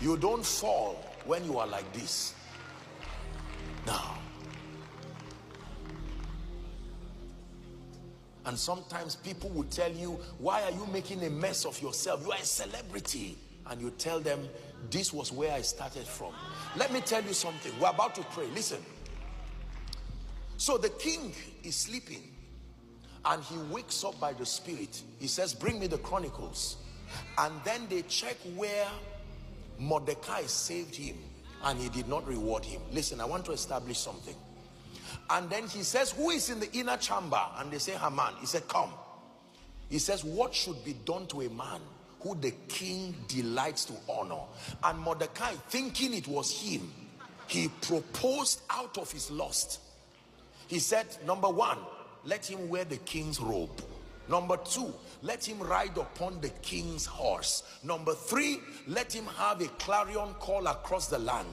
You don't fall when you are like this. Now, and sometimes people will tell you, why are you making a mess of yourself? You are a celebrity. And you tell them, this was where I started from. Let me tell you something. We're about to pray. Listen. So the king is sleeping and he wakes up by the Spirit. He says, bring me the Chronicles. And then they check where Mordecai saved him and he did not reward him. Listen, I want to establish something. And then he says, who is in the inner chamber? And they say, Haman. He said, come. He says, what should be done to a man who the king delights to honor? And Mordecai, thinking it was him, he proposed out of his lust. He said, number one, let him wear the king's robe. Number two, let him ride upon the king's horse. Number three, let him have a clarion call across the land.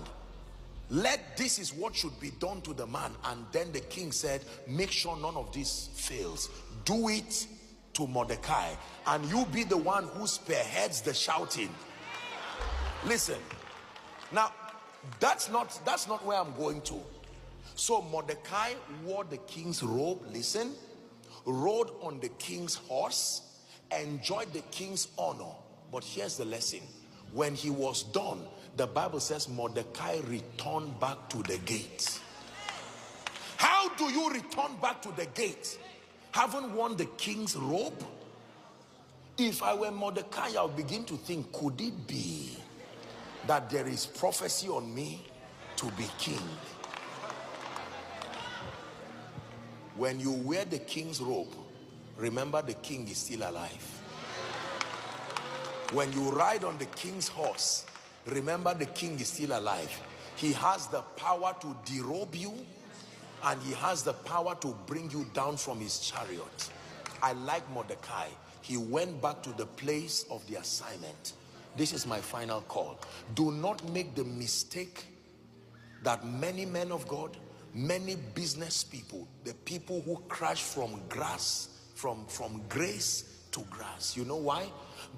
This is what should be done to the man. And then the king said, make sure none of this fails. Do it to Mordecai, and you be the one who spearheads the shouting. Listen, now that's not where I'm going to. So Mordecai wore the king's robe, listen, rode on the king's horse, enjoyed the king's honor. But here's the lesson. When he was done, the Bible says Mordecai returned back to the gate. How do you return back to the gate? Haven't worn the king's robe? If I were Mordecai, I would begin to think, could it be that there is prophecy on me to be king? When you wear the king's robe, remember the king is still alive. When you ride on the king's horse, remember the king is still alive. He has the power to derobe you, and he has the power to bring you down from his chariot. I like Mordecai. He went back to the place of the assignment. This is my final call. Do not make the mistake that many men of God, many business people, the people who crash from grass, from grace to grass. You know why?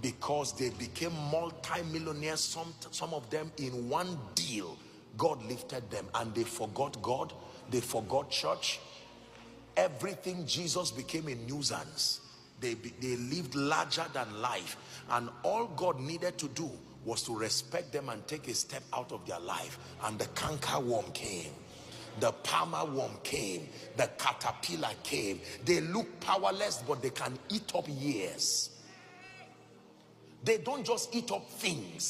Because they became multi-millionaires, some of them in one deal. God lifted them and they forgot God. They forgot church. Everything Jesus became a nuisance. They lived larger than life. And all God needed to do was to respect them and take a step out of their life. And the canker worm came. The palmer worm came. The caterpillar came. They look powerless, but they can eat up years. They don't just eat up things.